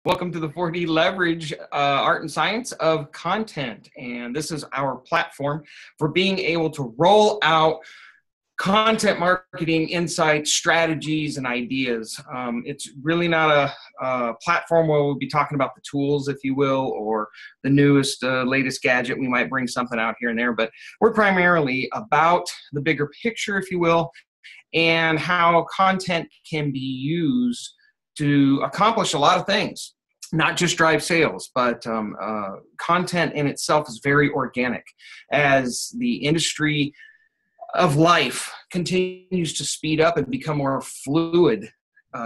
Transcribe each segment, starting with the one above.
Welcome to the 4D Leverage Art and Science of Content. And this is our platform for being able to roll out content marketing insights, strategies, and ideas. It's really not a platform where we'll be talking about the tools, if you will, or the newest, latest gadget. We might bring something out here and there, but we're primarily about the bigger picture, if you will, and how content can be used to accomplish a lot of things. Not just drive sales, but content in itself is very organic. As the industry of life continues to speed up and become more fluid,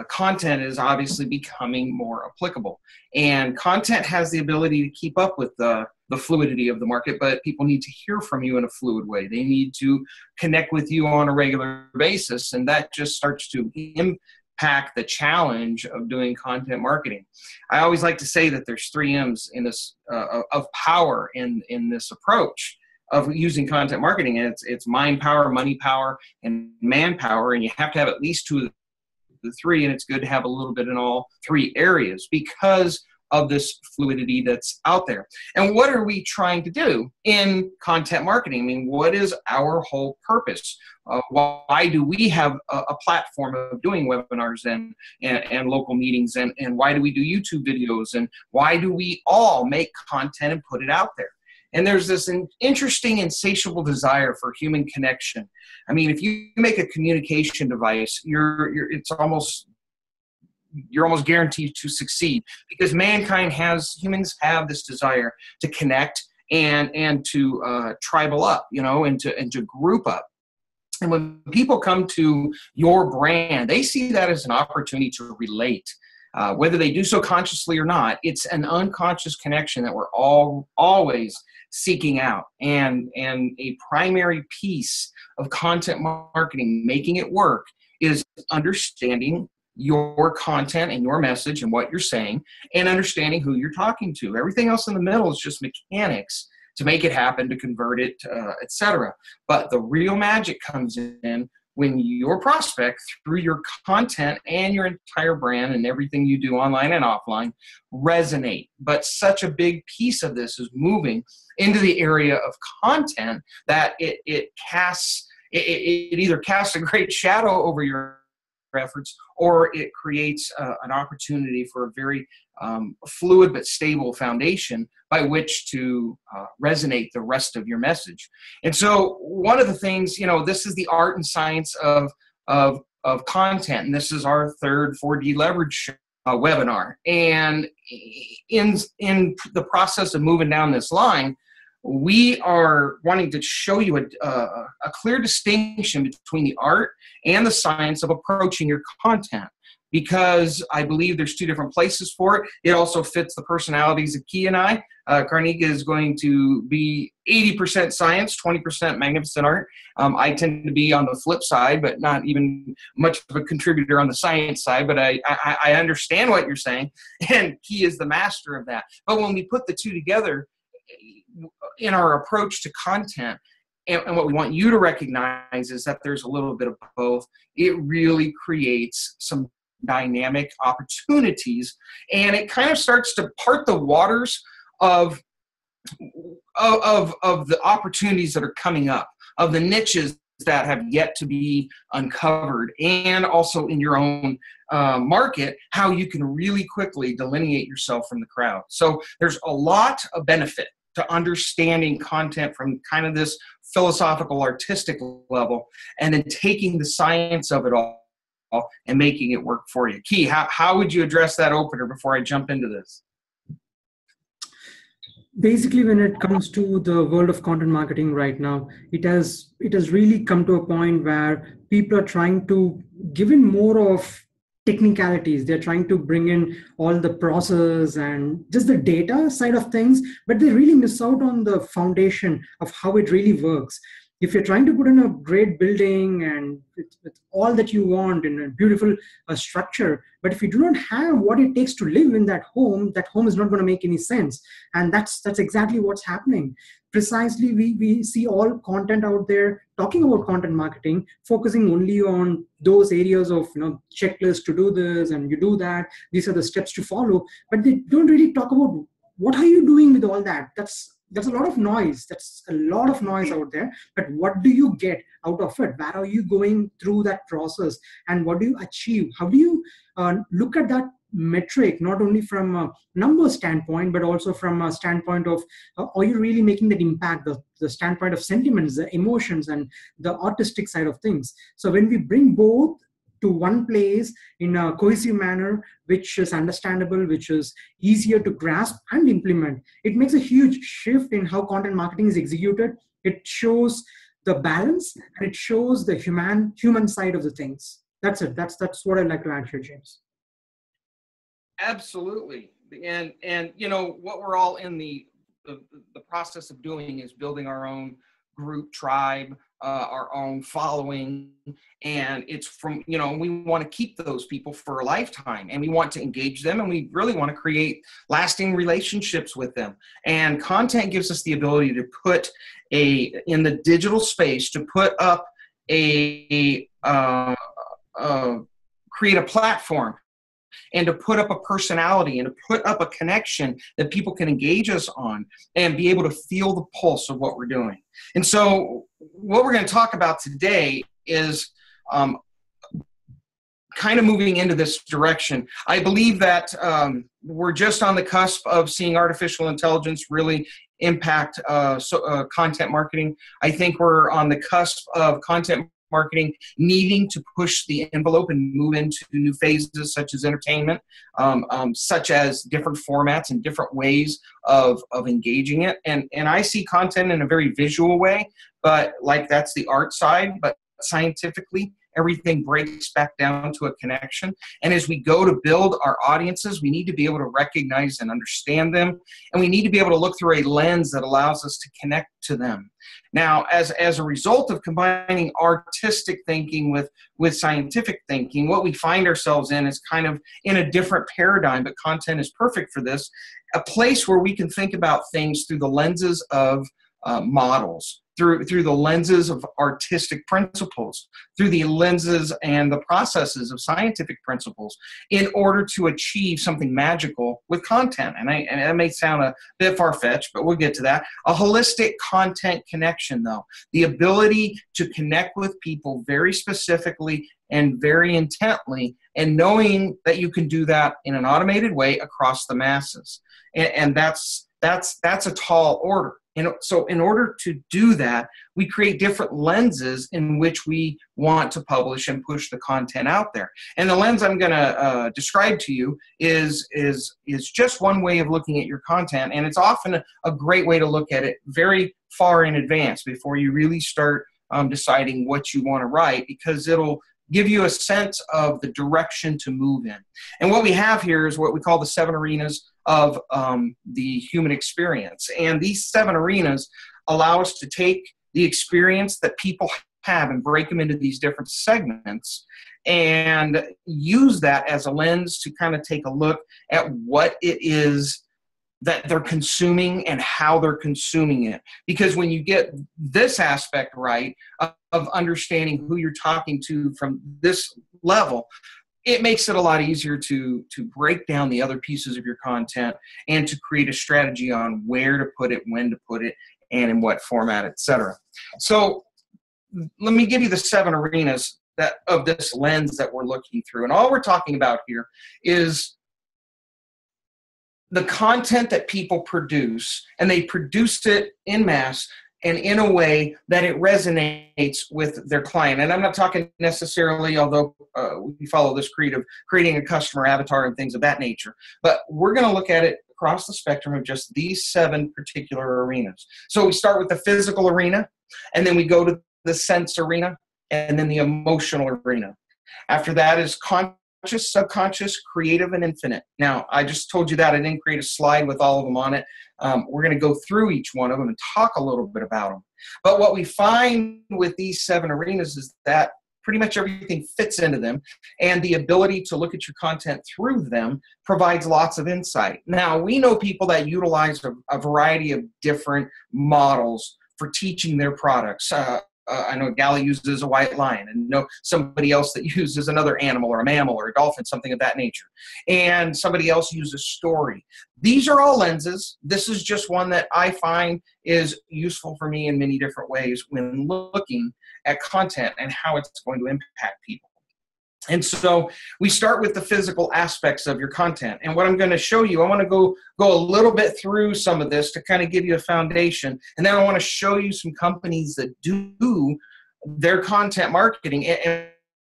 content is obviously becoming more applicable. And content has the ability to keep up with the fluidity of the market, but people need to hear from you in a fluid way. They need to connect with you on a regular basis, and that just starts to impact the challenge of doing content marketing. I always like to say that there's 3 M's in this of power in this approach of using content marketing. And it's mind power, money power, and manpower. And you have to have at least 2 of the 3. And it's good to have a little bit in all 3 areas because of this fluidity that's out there. And what are we trying to do in content marketing? I mean, what is our whole purpose? Why do we have a platform of doing webinars and local meetings? And why do we do YouTube videos? And why do we all make content and put it out there? And there's this interesting, insatiable desire for human connection. I mean, if you make a communication device, you're almost guaranteed to succeed, because humans have this desire to connect and to tribal up, and to group up. And when people come to your brand, they see that as an opportunity to relate. Whether they do so consciously or not, it's an unconscious connection that we're always seeking out. And a primary piece of content marketing, making it work, is understanding your content and your message and what you're saying, and understanding who you're talking to. Everything else in the middle is just mechanics to make it happen, to convert it, etc. But the real magic comes in when your prospect, through your content and your entire brand and everything you do online and offline, resonate. But such a big piece of this is moving into the area of content that it either casts a great shadow over your efforts, or it creates an opportunity for a very fluid but stable foundation by which to resonate the rest of your message. And so one of the things, this is the art and science of content, and this is our 3rd 4D Leverage webinar. And in the process of moving down this line, we are wanting to show you a clear distinction between the art and the science of approaching your content, because I believe there's 2 different places for it. It also fits the personalities of Key and I. Carnegie is going to be 80% science, 20% magnificent art. I tend to be on the flip side, but not even much of a contributor on the science side, but I understand what you're saying, and Key is the master of that. But when we put the 2 together in our approach to content, and what we want you to recognize is that there's a little bit of both. It really creates some dynamic opportunities, and it kind of starts to part the waters of the opportunities that are coming up, of the niches that have yet to be uncovered, and also in your own market, how you can really quickly delineate yourself from the crowd. So there's a lot of benefit to understanding content from kind of this philosophical, artistic level, and then taking the science of it all and making it work for you. Key, how would you address that opener before I jump into this? Basically, when it comes to the world of content marketing right now, it has really come to a point where people are trying to give in more of technicalities. They're trying to bring in all the process and just the data side of things, but they really miss out on the foundation of how it really works. If you're trying to put in a great building and with all that you want in a beautiful structure, but if you do not have what it takes to live in that home is not going to make any sense. And that's exactly what's happening. Precisely, we see all content out there talking about content marketing, focusing only on those areas of, checklists to do this and you do that. These are the steps to follow, but they don't really talk about what are you doing with all that. That's a lot of noise. That's a lot of noise out there. But what do you get out of it? Where are you going through that process? And what do you achieve? How do you look at that metric, not only from a number standpoint, but also from a standpoint of are you really making that impact, the standpoint of sentiments, the emotions, and the artistic side of things. So when we bring both to one place in a cohesive manner, which is understandable, which is easier to grasp and implement, it makes a huge shift in how content marketing is executed. It shows the balance and it shows the human side of the things. That's it. That's what I'd like to add here, James. Absolutely. And what we're all in the process of doing is building our own group, tribe, our own following. And it's from, we want to keep those people for a lifetime, and we want to engage them, and we really want to create lasting relationships with them. And content gives us the ability to put in the digital space, to put up create a platform, and to put up a personality, and to put up a connection that people can engage us on and be able to feel the pulse of what we're doing. And so what we're going to talk about today is kind of moving into this direction. I believe that we're just on the cusp of seeing artificial intelligence really impact content marketing. I think we're on the cusp of content marketing needing to push the envelope and move into new phases, such as entertainment, such as different formats and different ways of engaging it. And I see content in a very visual way, but that's the art side, but scientifically, everything breaks back down to a connection. And as we go to build our audiences, we need to be able to recognize and understand them. And we need to be able to look through a lens that allows us to connect to them. Now, as a result of combining artistic thinking with scientific thinking, what we find ourselves in is kind of in a different paradigm, but content is perfect for this, a place where we can think about things through the lenses of models, through the lenses of artistic principles, through the lenses and the processes of scientific principles, in order to achieve something magical with content. And that may sound a bit far-fetched, but we'll get to that. A holistic content connection, though, the ability to connect with people very specifically and very intently, and knowing that you can do that in an automated way across the masses. And that's a tall order. And so in order to do that, we create different lenses in which we want to publish and push the content out there. And the lens I'm going to describe to you is just one way of looking at your content. And it's often a great way to look at it very far in advance before you really start deciding what you want to write, because it'll give you a sense of the direction to move in. And what we have here is what we call the 7 arenas of the human experience. And these 7 arenas allow us to take the experience that people have and break them into these different segments and use that as a lens to kind of take a look at what it is that they're consuming and how they're consuming it. Because when you get this aspect right of understanding who you're talking to from this level, it makes it a lot easier to break down the other pieces of your content and to create a strategy on where to put it, when to put it, and in what format, etc. So let me give you the 7 arenas of this lens that we're looking through. And all we're talking about here is the content that people produce, and they produce it en masse and in a way that it resonates with their client. And I'm not talking necessarily, although we follow this creed of creating a customer avatar and things of that nature, but we're going to look at it across the spectrum of just these 7 particular arenas. So we start with the physical arena, and then we go to the sense arena, and then the emotional arena. After that is content conscious, subconscious, creative, and infinite. Now, I just told you that. I didn't create a slide with all of them on it. We're going to go through each one of them and talk a little bit about them. But what we find with these 7 arenas is that pretty much everything fits into them, and the ability to look at your content through them provides lots of insight. Now, we know people that utilize a variety of different models for teaching their products. I know Gally uses a white lion, and know somebody else that uses another animal or a mammal or a dolphin, something of that nature. And somebody else uses story. These are all lenses. This is just one that I find is useful for me in many different ways when looking at content and how it's going to impact people. And so we start with the physical aspects of your content. And what I'm going to show you, I want to go a little bit through some of this to kind of give you a foundation. And then I want to show you some companies that do their content marketing. And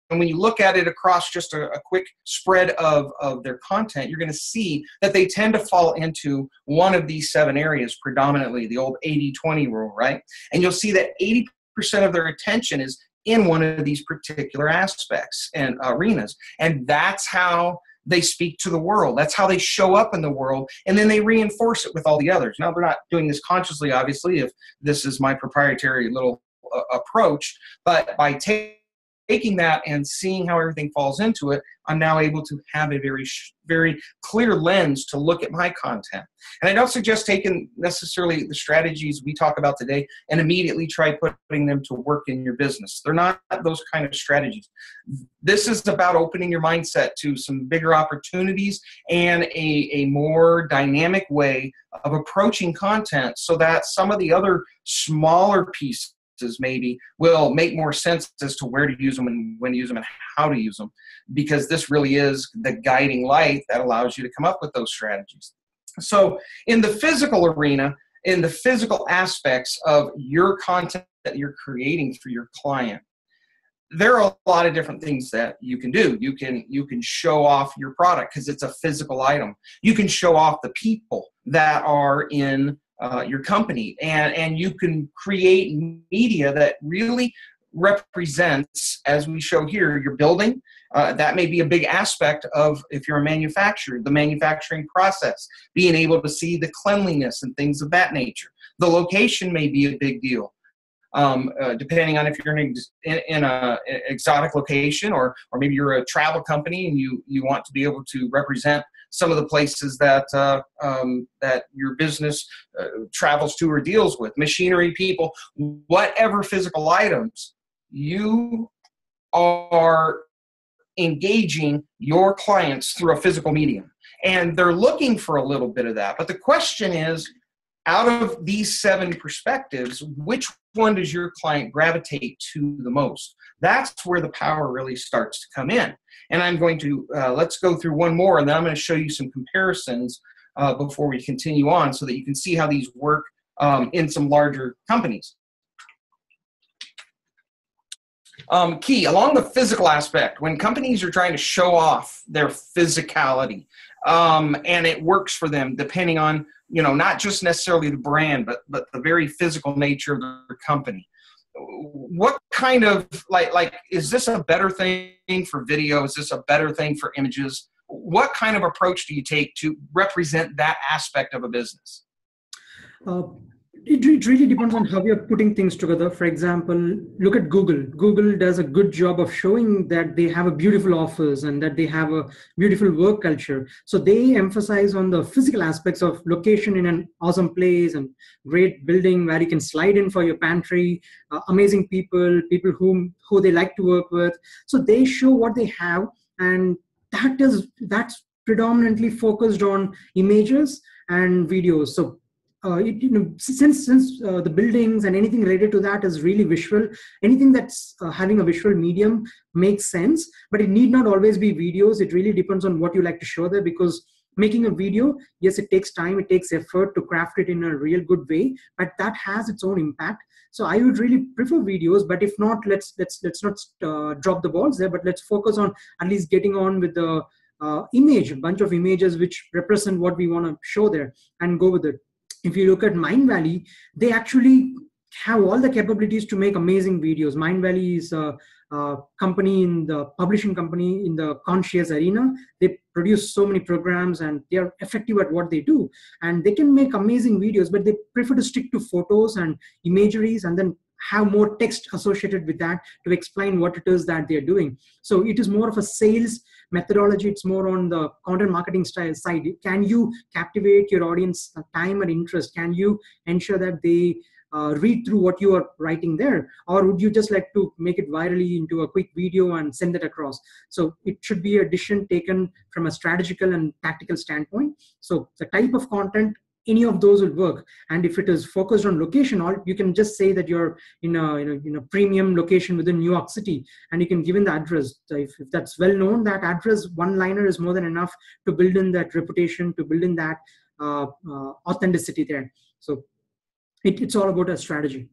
when you look at it across just a quick spread of their content, you're going to see that they tend to fall into one of these 7 areas predominantly, the old 80-20 rule, right? And you'll see that 80% of their attention is in one of these particular aspects and arenas. And that's how they speak to the world. That's how they show up in the world. And then they reinforce it with all the others. Now, they're not doing this consciously, obviously, if this is my proprietary little approach. But by taking that and seeing how everything falls into it, I'm now able to have a very clear lens to look at my content. And I don't suggest taking necessarily the strategies we talk about today and immediately try putting them to work in your business. They're not those kind of strategies. This is about opening your mindset to some bigger opportunities and a more dynamic way of approaching content so that some of the other smaller pieces maybe will make more sense as to where to use them and when to use them and how to use them, because this really is the guiding light that allows you to come up with those strategies. So in the physical arena, in the physical aspects of your content that you're creating for your client, there are a lot of different things that you can do. You can show off your product because it's a physical item. You can show off the people that are in your company, and you can create media that really represents, as we show here, your building. That may be a big aspect of, if you're a manufacturer, the manufacturing process, being able to see the cleanliness and things of that nature. The location may be a big deal. Depending on if you're in an exotic location or maybe you're a travel company and you want to be able to represent some of the places that that your business travels to or deals with, machinery, people, whatever physical items, you are engaging your clients through a physical medium. And they're looking for a little bit of that. But the question is, out of these 7 perspectives, which one does your client gravitate to the most? That's where the power really starts to come in. And I'm going to, let's go through one more, and then I'm going to show you some comparisons before we continue on so that you can see how these work in some larger companies. Key, along the physical aspect, when companies are trying to show off their physicality, and it works for them depending on, not just necessarily the brand, but the very physical nature of the company. What kind of, like, is this a better thing for video? Is this a better thing for images? What kind of approach do you take to represent that aspect of a business? It really depends on how you're putting things together. For example, look at Google. Google does a good job of showing that they have a beautiful office and that they have a beautiful work culture. So they emphasize on the physical aspects of location in an awesome place and great building where you can slide in for your pantry, amazing people who they like to work with. So they show what they have, and that's predominantly focused on images and videos. So since the buildings and anything related to that is really visual, anything that's having a visual medium makes sense, but it need not always be videos. It really depends on what you like to show there, because making a video, yes, it takes time, it takes effort to craft it in a real good way, but that has its own impact. So I would really prefer videos, but if not, let's not drop the balls there, but let's focus on at least getting on with the image, a bunch of images which represent what we want to show there, and go with it. If you look at Mindvalley, they actually have all the capabilities to make amazing videos. Mindvalley is company in the publishing company in the conscious arena. They produce so many programs and they are effective at what they do. And they can make amazing videos, but they prefer to stick to photos and imageries and then have more text associated with that to explain what it is that they're doing. So it is more of a sales methodology. It's more on the content marketing style side. Can you captivate your audience time and interest? Can you ensure that they read through what you are writing there? Or would you just like to make it virally into a quick video and send it across? So it should be a decision taken from a strategical and tactical standpoint. So the type of content, any of those will work. And if it is focused on location, or you can just say that you're in a premium location within New York City, and you can give in the address. So if that's well known, that address one-liner is more than enough to build in that reputation, to build in that authenticity there. So it's all about a strategy.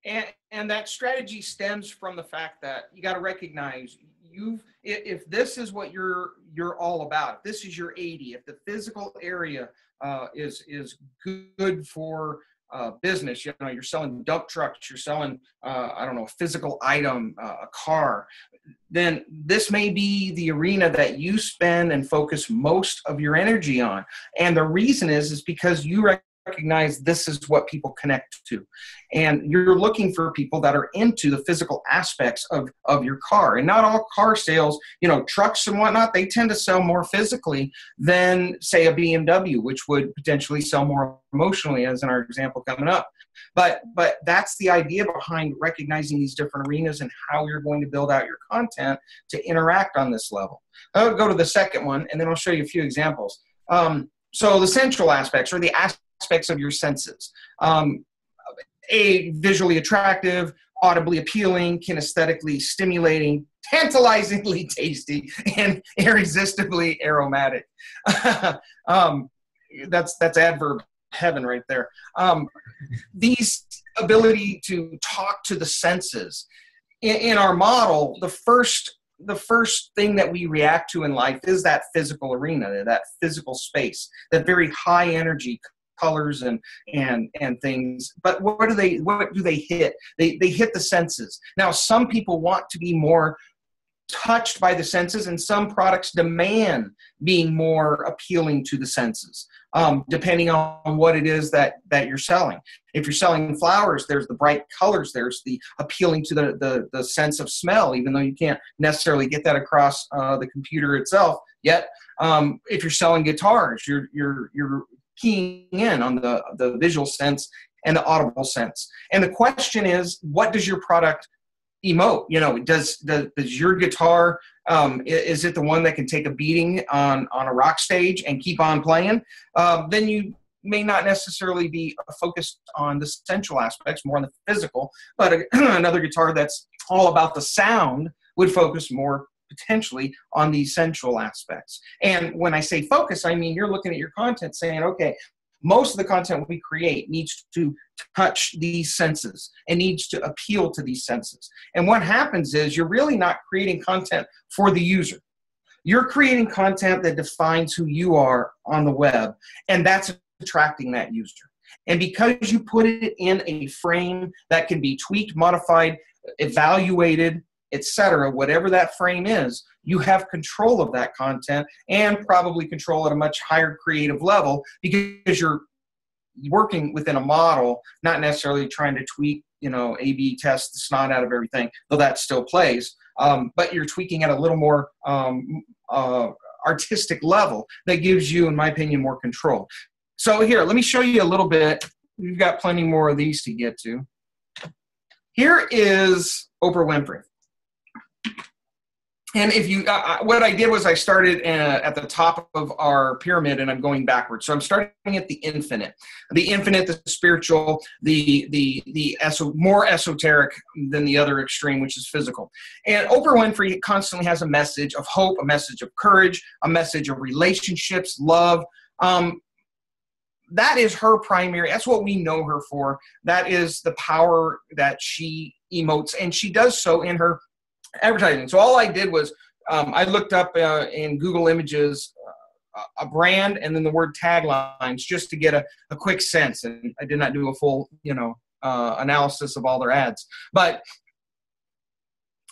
And that strategy stems from the fact that you got to recognize if this is what you're all about, if this is your 80, if the physical area is good for business, you're selling dump trucks, you're selling I don't know, a physical item, a car, then this may be the arena that you spend and focus most of your energy on. And the reason is because you recognize this is what people connect to, and you're looking for people that are into the physical aspects of your car. And not all car sales, trucks and whatnot, they tend to sell more physically than, say, a BMW, which would potentially sell more emotionally, as in our example coming up. But that's the idea behind recognizing these different arenas and how you're going to build out your content to interact on this level. I'll go to the second one, and then I'll show you a few examples. So the central aspects, or the aspects of your senses. A, visually attractive, audibly appealing, kinesthetically stimulating, tantalizingly tasty, and irresistibly aromatic. That's adverb heaven right there. These ability to talk to the senses. In our model, the first thing that we react to in life is that physical arena, that physical space, that very high energy colors and things. But what do they hit? They hit the senses. Now, some people want to be more touched by the senses, and some products demand being more appealing to the senses, depending on what it is that you're selling. If you're selling flowers, there's the bright colors, there's the appealing to the sense of smell, even though you can't necessarily get that across the computer itself yet. If you're selling guitars, you're keying in on the visual sense and the audible sense. And the question is, what does your product emote? Does your guitar, is it the one that can take a beating on a rock stage and keep on playing? Then you may not necessarily be focused on the sensual aspects, more on the physical, but another guitar that's all about the sound would focus more potentially on these sensual aspects. And when I say focus, I mean you're looking at your content saying, okay, most of the content we create needs to touch these senses and needs to appeal to these senses. And what happens is you're really not creating content for the user. You're creating content that defines who you are on the web, and that's attracting that user. And because you put it in a frame that can be tweaked, modified, evaluated, etc., whatever that frame is, you have control of that content, and probably control at a much higher creative level, because you're working within a model, not necessarily trying to tweak, A/B test the snot out of everything, though that still plays. But you're tweaking at a little more artistic level that gives you, in my opinion, more control. So here, let me show you a little bit. We've got plenty more of these to get to. Here is Oprah Winfrey. And if you, what I did was I started at the top of our pyramid, and I'm going backwards. So I'm starting at the infinite, the spiritual, the more esoteric than the other extreme, which is physical. And Oprah Winfrey constantly has a message of hope, a message of courage, a message of relationships, love. That is her primary, that's what we know her for. That is the power that she emotes, and she does so in her advertising. So all I did was I looked up in Google Images a brand and then the word taglines, just to get a quick sense. And I did not do a full analysis of all their ads. But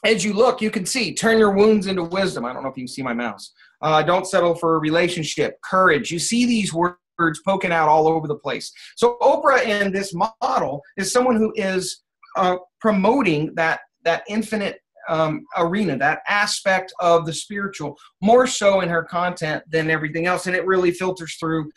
as you look, you can see, turn your wounds into wisdom. I don't know if you can see my mouse. Don't settle for a relationship, courage. You see these words poking out all over the place. So Oprah in this model is someone who is promoting that infinite arena, that aspect of the spiritual, more so in her content than everything else. And it really filters through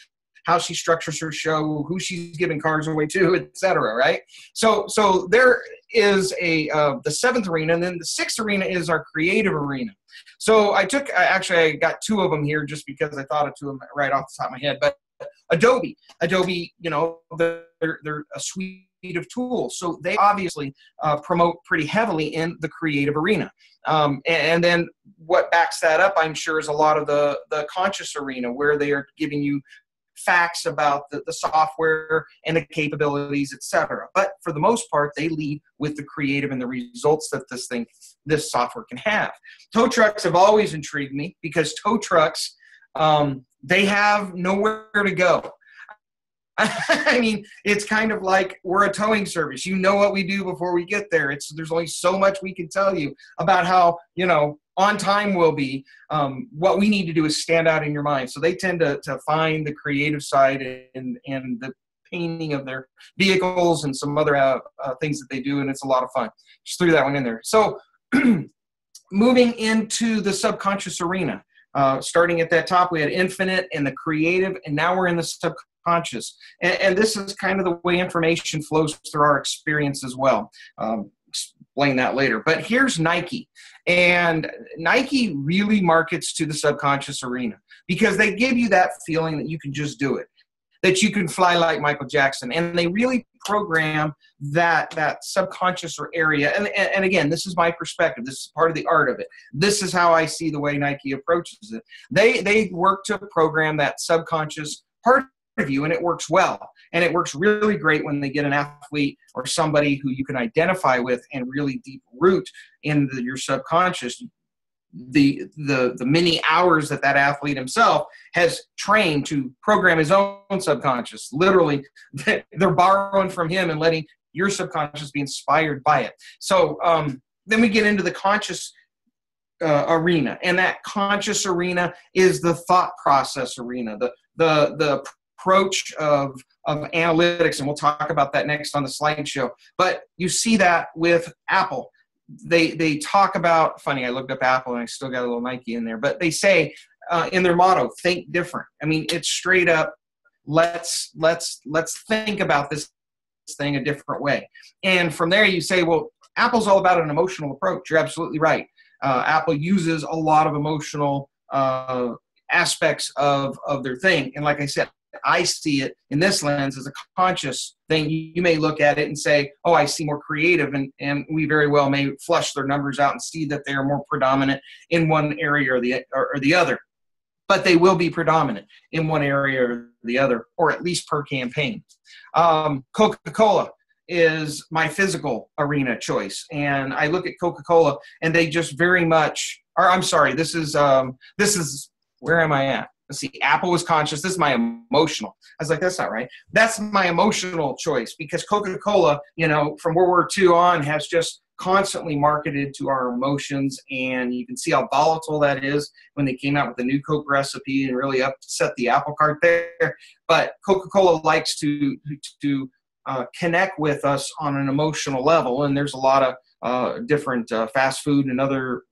how she structures her show, who she's giving cars away to, etc. Right? So there is the seventh arena, and then the sixth arena is our creative arena. So I got two of them here just because I thought of two of them right off the top of my head. But Adobe, you know, they're a suite of tools. So they obviously promote pretty heavily in the creative arena. And then what backs that up, I'm sure, is a lot of the conscious arena, where they are giving you facts about the software and the capabilities, etc. But for the most part, they lead with the creative and the results that this software can have. Tow trucks have always intrigued me because tow trucks, they have nowhere to go. I mean, it's kind of like we're a towing service. You know what we do before we get there. There's only so much we can tell you about how, you know, on time we'll be. What we need to do is stand out in your mind. So they tend to find the creative side and the painting of their vehicles and some other things that they do, and it's a lot of fun. Just threw that one in there. So moving into the subconscious arena, starting at that top, we had infinite and the creative, and now we're in the subconscious. And this is kind of the way information flows through our experience as well. Explain that later. But here's Nike. And Nike really markets to the subconscious arena because they give you that feeling that you can just do it, that you can fly like Michael Jackson. And they really program that subconscious area. And again, this is my perspective. This is part of the art of it. This is how I see the way Nike approaches it. They work to program that subconscious part of you, and it works well. And it works really great when they get an athlete or somebody who you can identify with and really deep root in your subconscious, the many hours that athlete himself has trained to program his own subconscious. Literally, they're borrowing from him and letting your subconscious be inspired by it. So then we get into the conscious arena, and that conscious arena is the thought process arena, the approach of analytics, and we'll talk about that next on the slideshow. But you see that with Apple. They talk about, funny, I looked up Apple and I still got a little Nike in there, but they say in their motto, think different. I mean, it's straight up, let's think about this thing a different way. And from there you say, well, Apple's all about an emotional approach. You're absolutely right. Apple uses a lot of emotional aspects of their thing. And like I said, I see it in this lens as a conscious thing. You may look at it and say, oh, I see more creative, and we very well may flush their numbers out and see that they are more predominant in one area or the other. But they will be predominant in one area or the other, or at least per campaign. Coca-Cola is my physical arena choice. And I look at Coca-Cola and they just very much, or I'm sorry, this is, where am I at? Let's see, Apple was conscious. This is my emotional. I was like, that's not right. That's my emotional choice because Coca-Cola, you know, from World War II on has just constantly marketed to our emotions. And you can see how volatile that is when they came out with the new Coke recipe and really upset the apple cart there. But Coca-Cola likes to connect with us on an emotional level. And there's a lot of different fast food and other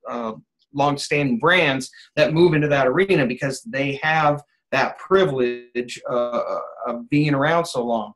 long-standing brands that move into that arena because they have that privilege of being around so long.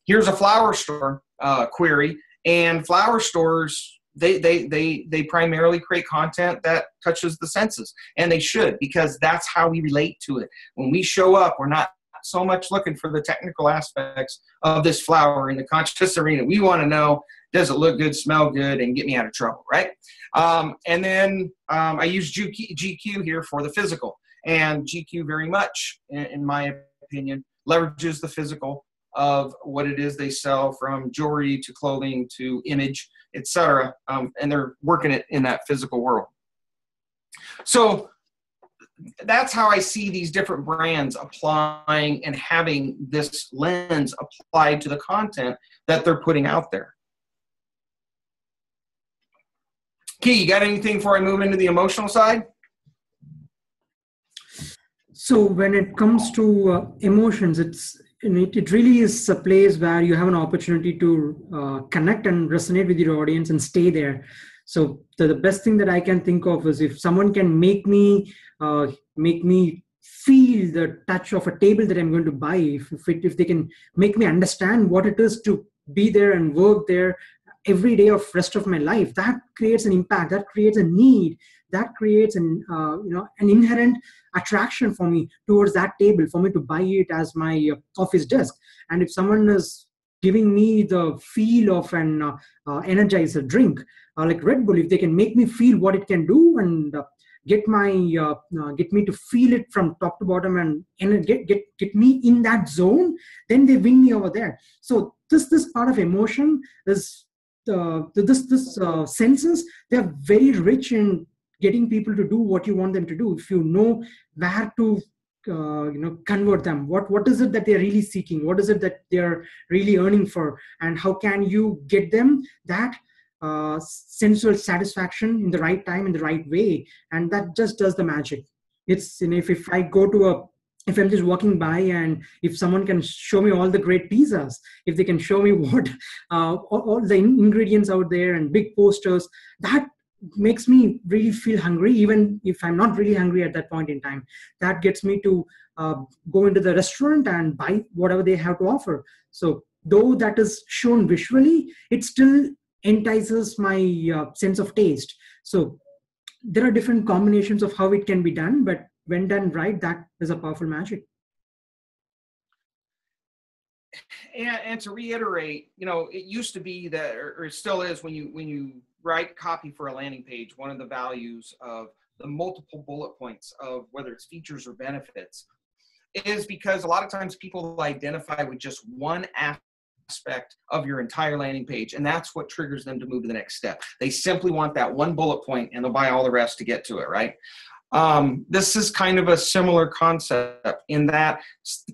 Here's a flower store query, and flower stores, they primarily create content that touches the senses, and they should, because that's how we relate to it. When we show up, we're not so much looking for the technical aspects of this flower in the conscious arena. We want to know, does it look good, smell good, and get me out of trouble, right? And then I use GQ here for the physical. And GQ very much, in my opinion, leverages the physical of what it is they sell, from jewelry to clothing to image, etc. And they're working it in that physical world. So that's how I see these different brands applying and having this lens applied to the content that they're putting out there. Key, you got anything before I move into the emotional side? So when it comes to emotions, it really is a place where you have an opportunity to connect and resonate with your audience and stay there. So the best thing that I can think of is if someone can make me feel the touch of a table that I'm going to buy, if they can make me understand what it is to be there and work there every day of rest of my life, that creates an impact, that creates a need, that creates an inherent attraction for me towards that table, for me to buy it as my office desk. And if someone is giving me the feel of an energizer drink like Red Bull, if they can make me feel what it can do and get me to feel it from top to bottom and get me in that zone, then they win me over there. So this part of emotion is this senses, they're very rich in getting people to do what you want them to do. If you know where to convert them, what is it that they're really seeking, what is it that they're really earning for, and how can you get them that sensual satisfaction in the right time, in the right way, and that just does the magic. It's if I go to if I'm just walking by and if someone can show me all the great pizzas, if they can show me what all the ingredients out there and big posters, that makes me really feel hungry, even if I'm not really hungry at that point in time. That gets me to go into the restaurant and buy whatever they have to offer. So though that is shown visually, it still entices my sense of taste. So there are different combinations of how it can be done, but when done right, that is a powerful magic. And to reiterate, it used to be that, or it still is, when you write copy for a landing page, one of the values of the multiple bullet points of whether it's features or benefits is because a lot of times people identify with just one aspect of your entire landing page, and that's what triggers them to move to the next step. They simply want that one bullet point, and they'll buy all the rest to get to it, right? This is kind of a similar concept in that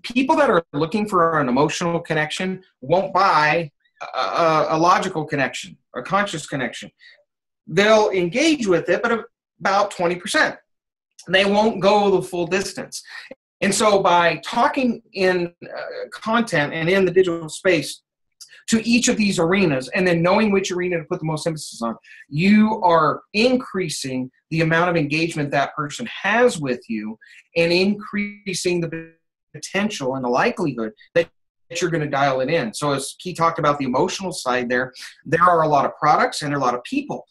people that are looking for an emotional connection won't buy a logical connection or conscious connection. They'll engage with it, but about 20%. They won't go the full distance. And so by talking in content and in the digital space to each of these arenas, and then knowing which arena to put the most emphasis on, you are increasing the amount of engagement that person has with you and increasing the potential and the likelihood that you're going to dial it in. So as Key talked about the emotional side there are a lot of products and there are a lot of people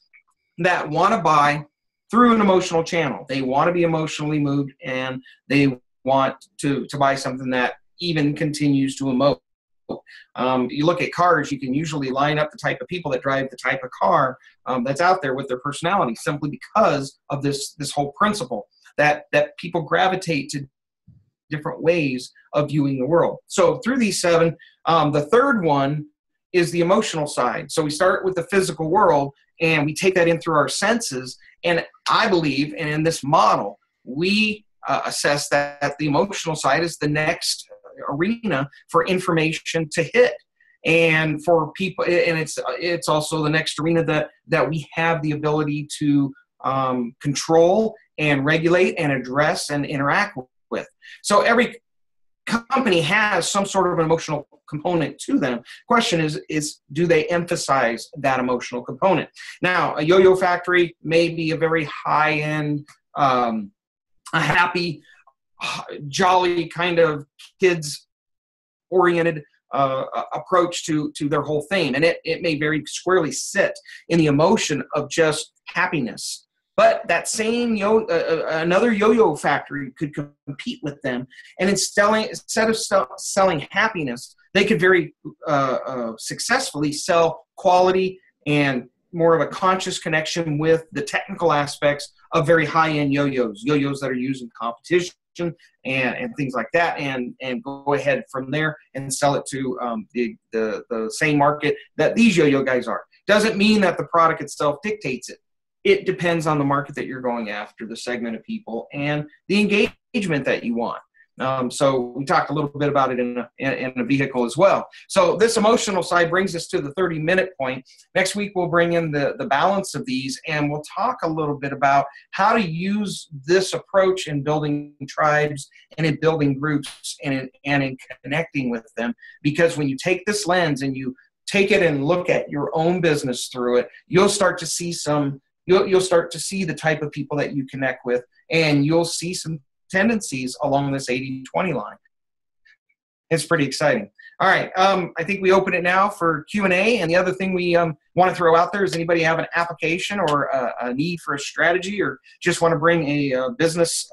that want to buy through an emotional channel. They want to be emotionally moved, and they want to buy something that even continues to emote. You look at cars, you can usually line up the type of people that drive the type of car that's out there with their personality, simply because of this whole principle that people gravitate to different ways of viewing the world. So through these 7, the third one is the emotional side. So we start with the physical world and we take that in through our senses. And I believe, and in this model, we assess that the emotional side is the next arena for information to hit, and for people, and it's also the next arena that we have the ability to control and regulate and address and interact with. So every company has some sort of an emotional component to them. Question is do they emphasize that emotional component? Now, a Yo-Yo Factory may be a very high-end, a happy, jolly kind of kids-oriented approach to their whole thing. And it may very squarely sit in the emotion of just happiness. But that same another Yo-Yo Factory could compete with them, and instead of selling happiness, they could very successfully sell quality and more of a conscious connection with the technical aspects of very high-end yo-yos that are used in competition and things like that, and go ahead from there and sell it to the same market that these yo-yo guys are. Doesn't mean that the product itself dictates it. It depends on the market that you're going after, the segment of people, and the engagement that you want. So we talked a little bit about it in a vehicle as well. So this emotional side brings us to the 30-minute point. Next week, we'll bring in the balance of these, and we'll talk a little bit about how to use this approach in building tribes and in building groups and in connecting with them. Because when you take this lens and you take it and look at your own business through it, you'll start to see you'll start to see the type of people that you connect with, and you'll see some tendencies along this 80-20 line. It's pretty exciting. All right, I think we open it now for Q&A, and the other thing we want to throw out there is anybody have an application or a need for a strategy, or just want to bring a business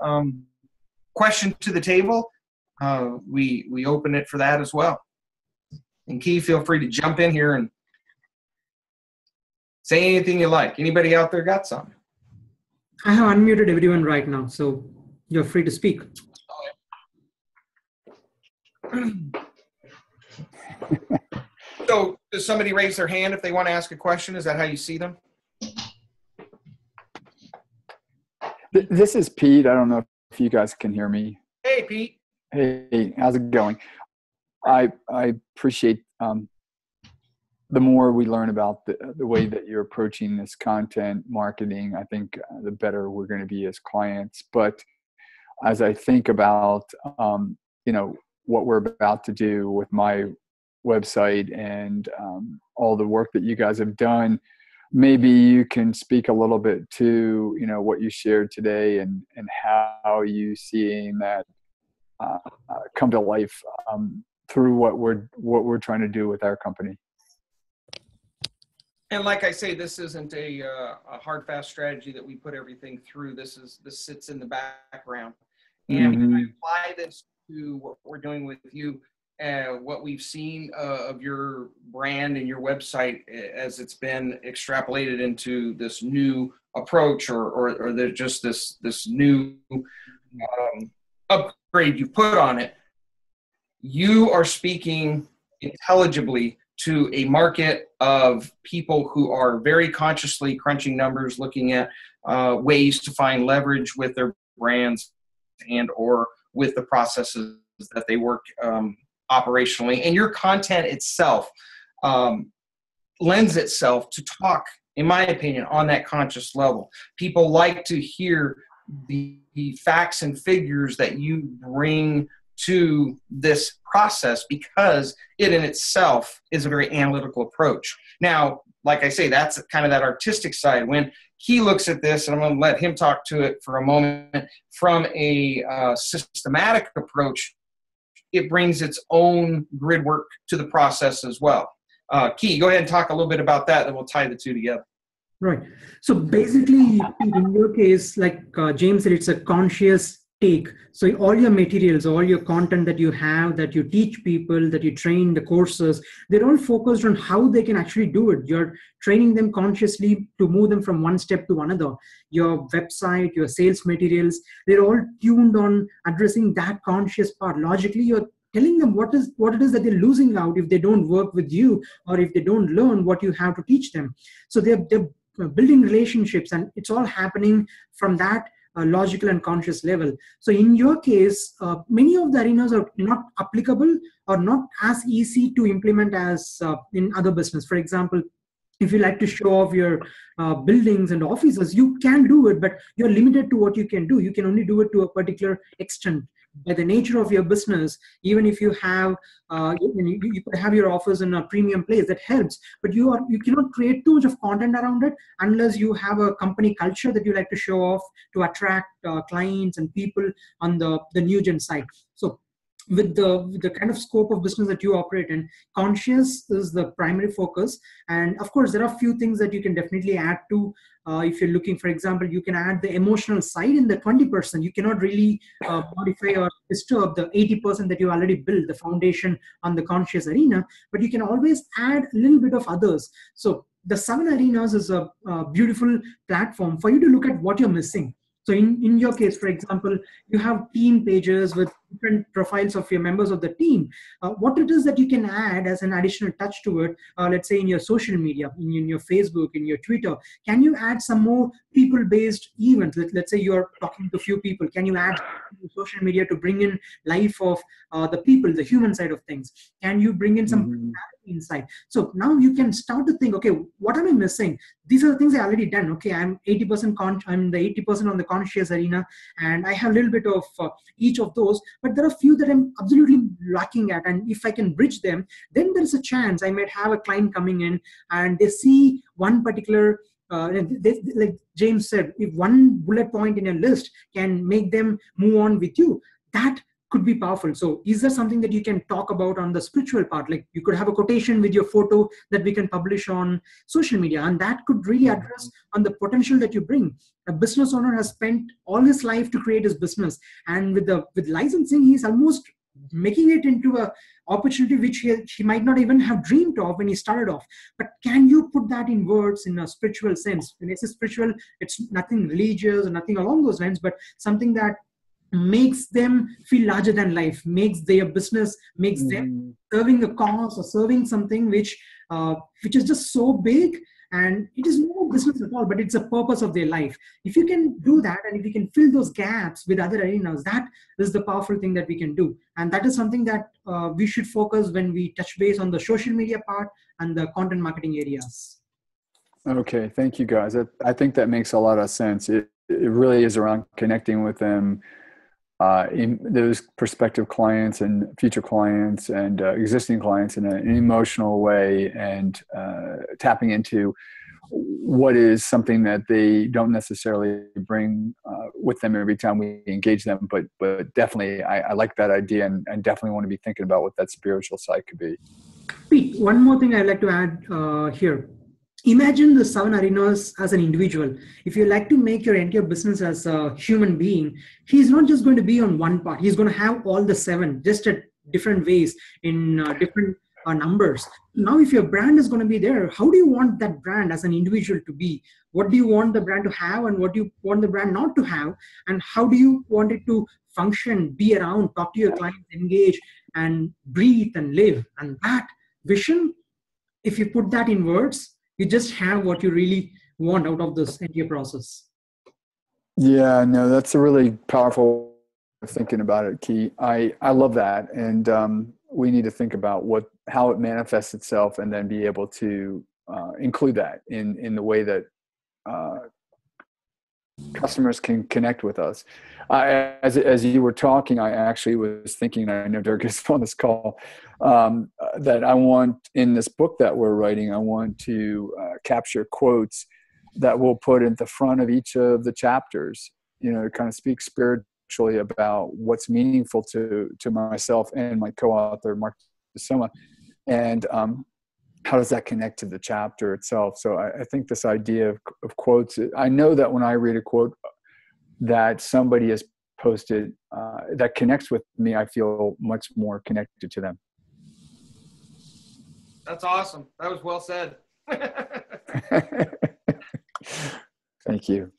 question to the table, we open it for that as well. And Key, feel free to jump in here and say anything you like. Anybody out there got something? I have unmuted everyone right now, so you're free to speak. So does somebody raise their hand if they want to ask a question? Is that how you see them? This is Pete. I don't know if you guys can hear me. Hey, Pete. Hey, how's it going? I appreciate the more we learn about the way that you're approaching this content marketing, I think the better we're going to be as clients. But as I think about, what we're about to do with my website and all the work that you guys have done, maybe you can speak a little bit to, what you shared today and how you seeing that come to life through what we're trying to do with our company. And like I say, this isn't a hard, fast strategy that we put everything through. This sits in the background. And when I apply this to what we're doing with you, what we've seen of your brand and your website as it's been extrapolated into this new approach or there's just this new upgrade you put on it, you are speaking intelligibly to a market of people who are very consciously crunching numbers, looking at ways to find leverage with their brands and or with the processes that they work operationally. And your content itself lends itself to talk, in my opinion, on that conscious level. People like to hear the facts and figures that you bring to this process because it in itself is a very analytical approach. Now, like I say, that's kind of that artistic side. When he looks at this, and I'm going to let him talk to it for a moment, from a systematic approach, it brings its own grid work to the process as well. Key, go ahead and talk a little bit about that, and we'll tie the two together. Right. So basically, in your case, like James said, it's a conscious take. So all your materials, all your content that you have, that you teach people, that you train, the courses, they're all focused on how they can actually do it. You're training them consciously to move them from one step to another. Your website, your sales materials, they're all tuned on addressing that conscious part. Logically, you're telling them what it is that they're losing out if they don't work with you or if they don't learn what you have to teach them. So they're building relationships, and it's all happening from that logical and conscious level. So in your case, many of the arenas are not applicable or not as easy to implement as in other business. For example, if you like to show off your buildings and offices, you can do it, but you're limited to what you can do. You can only do it to a particular extent. By the nature of your business, even if you have, you could have your office in a premium place, that helps. But you cannot create too much of content around it unless you have a company culture that you like to show off to attract clients and people on the new gen side. So with the kind of scope of business that you operate in, conscious is the primary focus. And of course, there are a few things that you can definitely add to. If you're looking, for example, you can add the emotional side in the 20%. You cannot really modify or disturb the 80% that you already built, the foundation on the conscious arena, but you can always add a little bit of others. So the 7 arenas is a beautiful platform for you to look at what you're missing. So in your case, for example, you have team pages with different profiles of your members of the team, what it is that you can add as an additional touch to it, let's say in your social media, in your Facebook, in your Twitter, can you add some more people-based events? Let's say you're talking to a few people. Can you add social media to bring in life of the people, the human side of things? Can you bring in some inside? So now you can start to think, okay, what am I missing? These are the things I already done. Okay, I'm 80% I'm the 80% on the conscious arena, and I have a little bit of each of those, but there are a few that I'm absolutely lacking at, and if I can bridge them, then there's a chance I might have a client coming in and they see one particular like James said, if one bullet point in a list can make them move on with you, that could be powerful. So is there something that you can talk about on the spiritual part? Like you could have a quotation with your photo that we can publish on social media, and that could really address on the potential that you bring. A business owner has spent all his life to create his business, and with licensing, he's almost making it into a opportunity which he might not even have dreamed of when he started off. But can you put that in words in a spiritual sense? When I say spiritual, it's nothing religious or nothing along those lines, but something that makes them feel larger than life, makes their business, makes them serving a cause or serving something which is just so big, and it is no business at all, but it's a purpose of their life. If you can do that, and if you can fill those gaps with other arenas, that is the powerful thing that we can do. And that is something that we should focus when we touch base on the social media part and the content marketing areas. Okay, thank you guys. I think that makes a lot of sense. It really is around connecting with them, in those prospective clients and future clients and existing clients in an emotional way, and tapping into what is something that they don't necessarily bring with them every time we engage them. But definitely, I like that idea, and definitely want to be thinking about what that spiritual side could be. Pete, one more thing I'd like to add here. Imagine the 7 arenas as an individual. If you like to make your entire business as a human being, he's not just going to be on one part. He's going to have all the 7, just at different ways, in different numbers. Now, if your brand is going to be there, how do you want that brand as an individual to be? What do you want the brand to have, and what do you want the brand not to have? And how do you want it to function, be around, talk to your clients, engage, and breathe and live? And that vision, if you put that in words, you just have what you really want out of this entire process. Yeah, no, that's a really powerful way of thinking about it, Key. I love that. And we need to think about how it manifests itself, and then be able to include that in the way that customers can connect with us. As you were talking, I actually was thinking, I know Dirk is on this call, that I want, in this book that we're writing, I want to capture quotes that we'll put at the front of each of the chapters, to kind of speak spiritually about what's meaningful to myself and my co-author, Mark DeSoma, and how does that connect to the chapter itself? So I think this idea of quotes, I know that when I read a quote that somebody has posted that connects with me, I feel much more connected to them. That's awesome. That was well said. Thank you.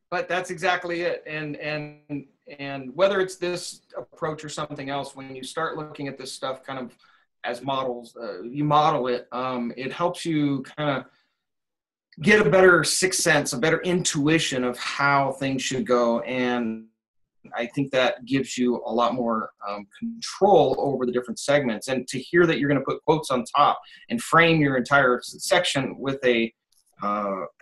But that's exactly it. And whether it's this approach or something else, when you start looking at this stuff kind of as models, you model it, it helps you kind of get a better sixth sense, a better intuition of how things should go. And I think that gives you a lot more control over the different segments. And to hear that you're going to put quotes on top and frame your entire section with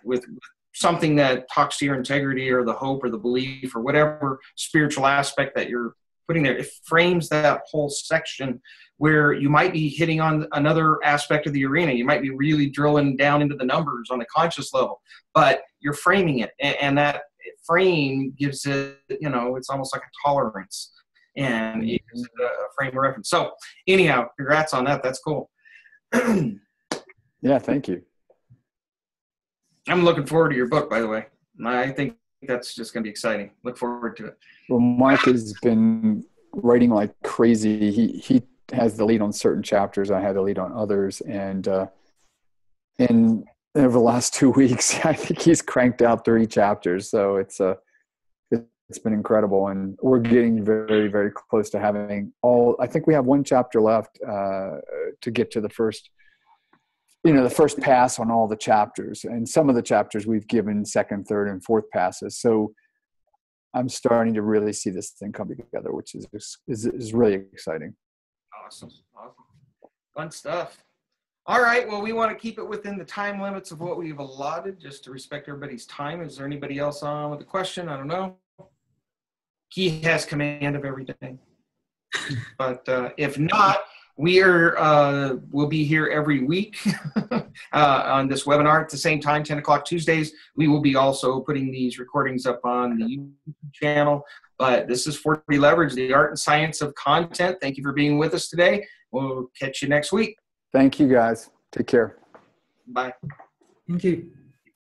with something that talks to your integrity or the hope or the belief or whatever spiritual aspect that you're putting there, it frames that whole section where you might be hitting on another aspect of the arena. You might be really drilling down into the numbers on a conscious level, but you're framing it. And that frame gives it, it's almost like a tolerance, and it gives it a frame of reference. So anyhow, congrats on that. That's cool. Yeah, thank you. I'm looking forward to your book, by the way. I think that's just going to be exciting. Look forward to it. Well, Mark has been writing like crazy. He has the lead on certain chapters. I had the lead on others. And over the last 2 weeks, I think he's cranked out 30 chapters. So it's it's been incredible, and we're getting very, very close to having all. I think we have one chapter left to get to the first pass on all the chapters, and some of the chapters we've given second, third, and fourth passes. So I'm starting to really see this thing come together, which is really exciting. Awesome. Fun stuff. All right. Well, we want to keep it within the time limits of what we've allotted, just to respect everybody's time. Is there anybody else on with a question? I don't know. He has command of everything. But if not, we'll be here every week on this webinar at the same time, 10 o'clock Tuesdays. We will be also putting these recordings up on the YouTube channel. But this is 4D Leverage, the art and science of content. Thank you for being with us today. We'll catch you next week. Thank you, guys. Take care. Bye. Thank you.